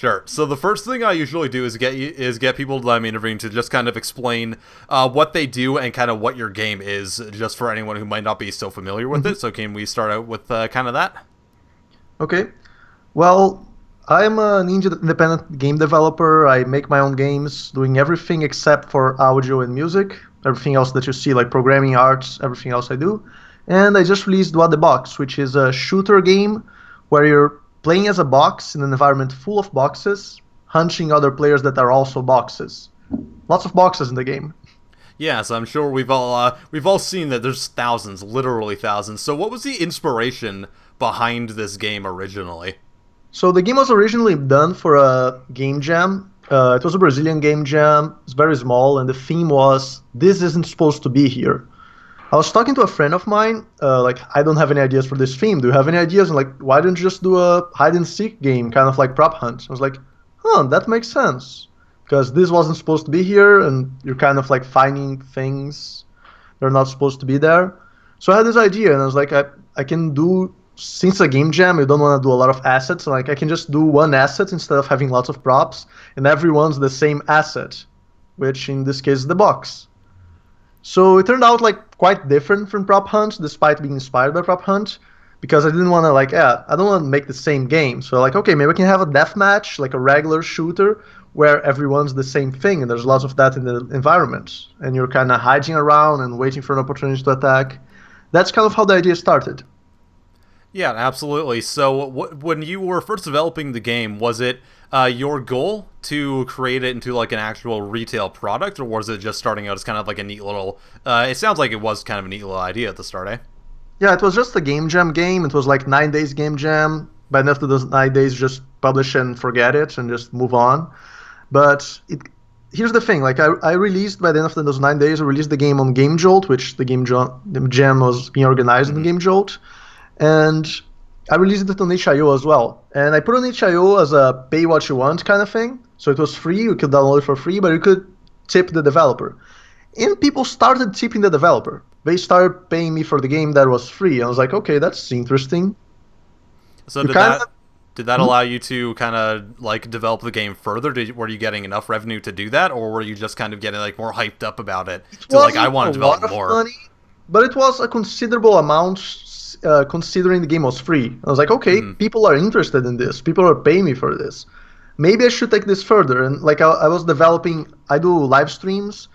Sure. So the first thing I usually do is get people that I'm interviewing to just kind of explain what they do and kind of what your game is, just for anyone who might not be so familiar with it. So can we start out with kind of that? Okay. Well, I'm an independent game developer. I make my own games, doing everything except for audio and music. Everything else that you see, like programming, arts, everything else I do. And I just released What the Box, which is a shooter game where you're playing as a box in an environment full of boxes, hunting other players that are also boxes. Lots of boxes in the game. Yeah, so I'm sure we've all seen that there's thousands, literally thousands. So what was the inspiration behind this game originally? So the game was originally done for a game jam. It was a Brazilian game jam. It's very small, and the theme was, "This isn't supposed to be here." I was talking to a friend of mine, like, I don't have any ideas for this theme. Do you have any ideas? And like, why don't you just do a hide and seek game, kind of like Prop Hunt? I was like, huh, that makes sense. Because this wasn't supposed to be here, and you're kind of like finding things that are not supposed to be there. So I had this idea, and I was like, I can do, since a game jam, you don't want to do a lot of assets. Like, I can just do one asset instead of having lots of props, and everyone's the same asset, which in this case is the box. So it turned out like quite different from Prop Hunt, despite being inspired by Prop Hunt, because I didn't want to I don't want to make the same game. So like, okay, maybe we can have a deathmatch, like a regular shooter, where everyone's the same thing, and there's lots of that in the environment, and you're kind of hiding around and waiting for an opportunity to attack. That's kind of how the idea started. Yeah, absolutely. So when you were first developing the game, was it your goal to create it into like an actual retail product, or was it just starting out as kind of like a neat little... it sounds like it was kind of a neat little idea at the start, eh? Yeah, it was just a game jam game. It was like 9 days game jam. By the end of those 9 days, just publish and forget it and just move on. But here's the thing, like I released, by the end of those 9 days, I released the game on Game Jolt, which the jam was being organized in Game Jolt. And I released it on itch.io as well. And I put on itch.io as a pay what you want kind of thing. So it was free, you could download it for free, but you could tip the developer. And people started tipping the developer. They started paying me for the game that was free. I was like, okay, that's interesting. So did that allow you to kind of like develop the game further? Were you getting enough revenue to do that, or were you just kind of getting like more hyped up about it? To like, I want to develop more. Money, but it was a considerable amount. Considering the game was free, I was like, okay, people are interested in this. People are paying me for this. Maybe I should take this further. And like I was developing, I do live streams,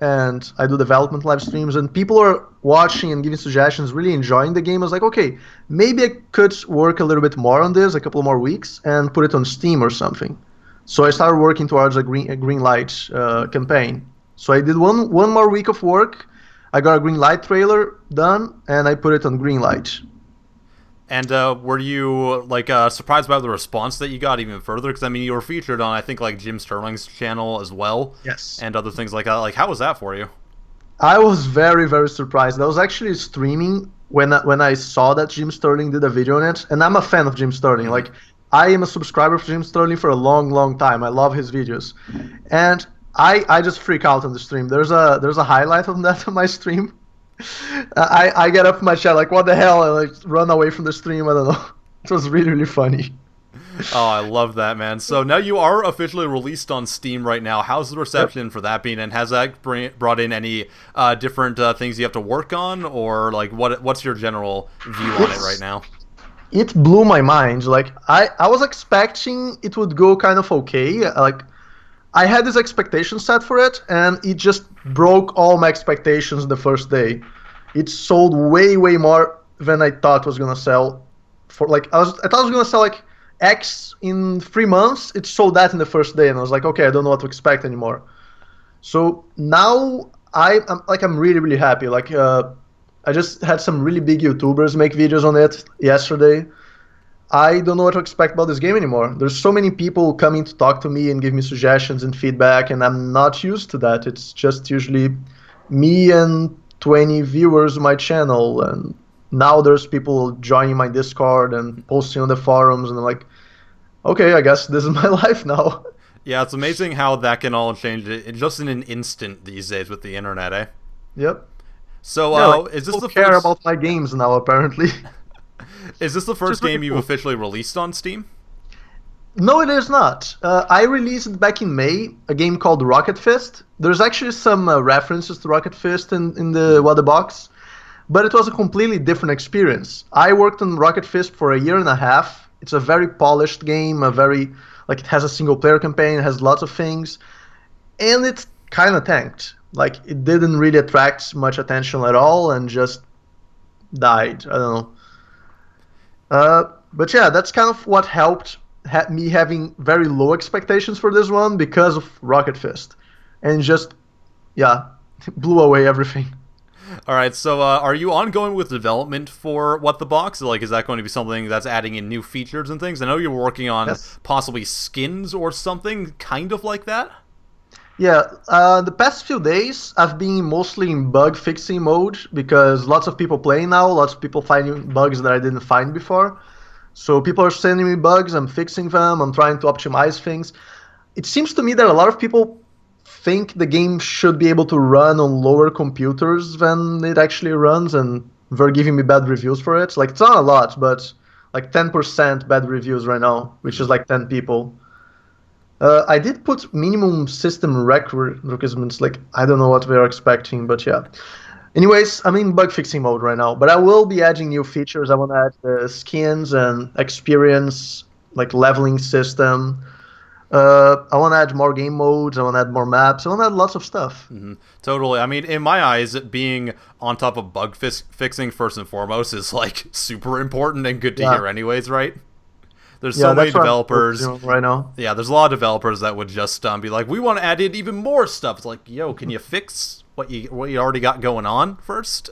and I do development live streams, and people are watching and giving suggestions, really enjoying the game. I was like, okay, maybe I could work a little bit more on this, a couple more weeks, and put it on Steam or something. So I started working towards a green light campaign. So I did one more week of work. I got a green light trailer done, and I put it on green light. And were you like surprised by the response that you got even further? Because I mean, you were featured on I think like Jim Sterling's channel as well. Yes. And other things like that. Like, how was that for you? I was very, very surprised. I was actually streaming when I saw that Jim Sterling did a video on it, and I'm a fan of Jim Sterling. Like, I am a subscriber for Jim Sterling for a long, long time. I love his videos, and I just freak out on the stream. There's a highlight of that on my stream. I get up in my chat like, what the hell? I like run away from the stream. I don't know. It was really, really funny. Oh, I love that, man. So now you are officially released on Steam right now. How's the reception for that been, and has that brought in any different things you have to work on, or like what's your general view on it right now? It blew my mind. Like I was expecting it would go kind of okay. Like I had this expectation set for it, and it just broke all my expectations the first day. It sold way, way more than I thought it was gonna sell. For like I thought it was gonna sell like X in 3 months. It sold that in the first day, and I was like, okay, I don't know what to expect anymore. So now I'm really, really happy. Like I just had some really big YouTubers make videos on it yesterday. I don't know what to expect about this game anymore. There's so many people coming to talk to me and give me suggestions and feedback, and I'm not used to that. It's just usually me and 20 viewers on my channel, and now there's people joining my Discord and posting on the forums, and I'm like, okay, I guess this is my life now. Yeah, it's amazing how that can all change just in an instant these days with the internet, eh? Yep. So, Yeah, like, is this the care first... about my games now, apparently. Is this the first game you've cool. officially released on Steam? No, it is not. I released back in May a game called Rocket Fist. There's actually some references to Rocket Fist in the What the Box, but it was a completely different experience. I worked on Rocket Fist for a year and a half. It's a very polished game, it has a single player campaign, it has lots of things, and it's kind of tanked. Like, it didn't really attract much attention at all and just died. I don't know. But yeah, that's kind of what helped me having very low expectations for this one because of Rocket Fist, and just yeah, blew away everything. All right, so are you ongoing with development for What the Box? Like, is that going to be something that's adding in new features and things? I know you're working on Yes. possibly skins or something kind of like that. Yeah, the past few days I've been mostly in bug fixing mode because lots of people playing now, lots of people finding bugs that I didn't find before. So people are sending me bugs, I'm fixing them, I'm trying to optimize things. It seems to me that a lot of people think the game should be able to run on lower computers than it actually runs, and they're giving me bad reviews for it. Like, it's not a lot, but like 10% bad reviews right now, which is like 10 people. I did put minimum system requirements, like, I don't know what they're expecting, but yeah. Anyways, I'm in bug fixing mode right now, but I will be adding new features. I want to add skins and experience, like leveling system. I want to add more game modes. I want to add more maps. I want to add lots of stuff. Totally. I mean, in my eyes, being on top of bug fixing first and foremost is like super important and good to hear anyways, right? There's so many that's what I'm developers doing right now. Yeah, there's a lot of developers that would just be like, we want to add in even more stuff. It's like, yo, can you fix what you already got going on first?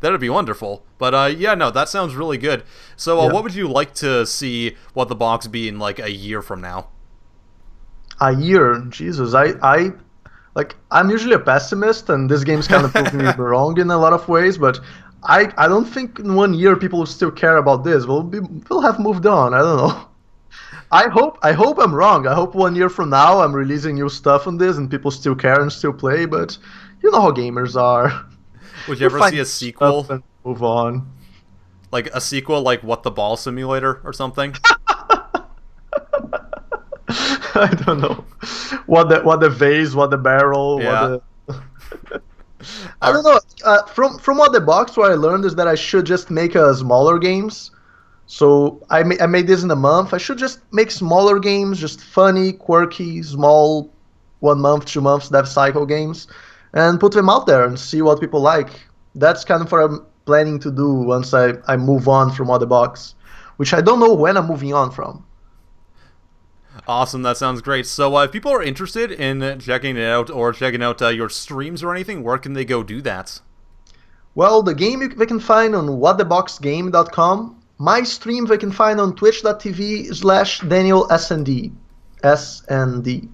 That'd be wonderful. But yeah, no, that sounds really good. So what would you like to see What the Box be in like a year from now? A year, Jesus, I'm usually a pessimist, and this game's kind of proving me wrong in a lot of ways. But I don't think in 1 year people will still care about this. We'll have moved on. I don't know. I hope I'm wrong. I hope 1 year from now I'm releasing new stuff on this and people still care and still play. But you know how gamers are. Would you ever see a sequel? And move on. Like a sequel, like What the Ball Simulator or something? I don't know. What the vase, what the barrel, Yeah. what the... I don't know. From What the Box, what I learned is that I should just make smaller games. So I made this in a month. I should just make smaller games, just funny, quirky, small, 1 month, 2 months dev cycle games, and put them out there and see what people like. That's kind of what I'm planning to do once I move on from What the Box, which I don't know when I'm moving on from. Awesome, that sounds great. So if people are interested in checking it out or checking out your streams or anything, where can they go do that? Well, the game they can find on whattheboxgame.com. My stream they can find on twitch.tv/DanielSND. SND.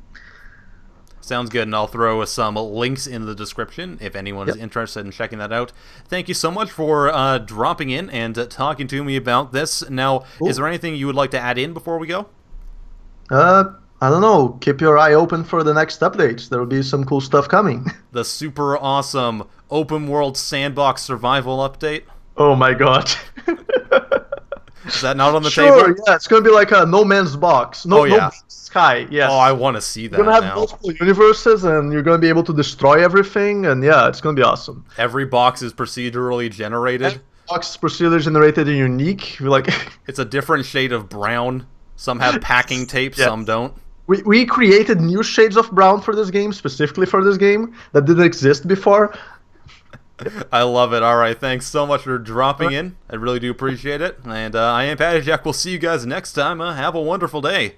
Sounds good, and I'll throw some links in the description if anyone is interested in checking that out. Thank you so much for dropping in and talking to me about this. Now, is there anything you would like to add in before we go? I don't know. Keep your eye open for the next updates. There will be some cool stuff coming. The super awesome open world sandbox survival update? Oh my god. Is that not on the Sure, table? yeah, it's gonna be like a No Man's Box. No Man's Sky, yes. Oh, I want to see that You're gonna have now. multiple universes, and you're gonna be able to destroy everything, and yeah, it's gonna be awesome. Every box is procedurally generated. Box is procedurally generated and unique. It's a different shade of brown. Some have packing tape, some don't. We created new shades of brown for this game, specifically for this game, that didn't exist before. I love it. All right, thanks so much for dropping in. I really do appreciate it. And I am PattyJack. We'll see you guys next time. Have a wonderful day.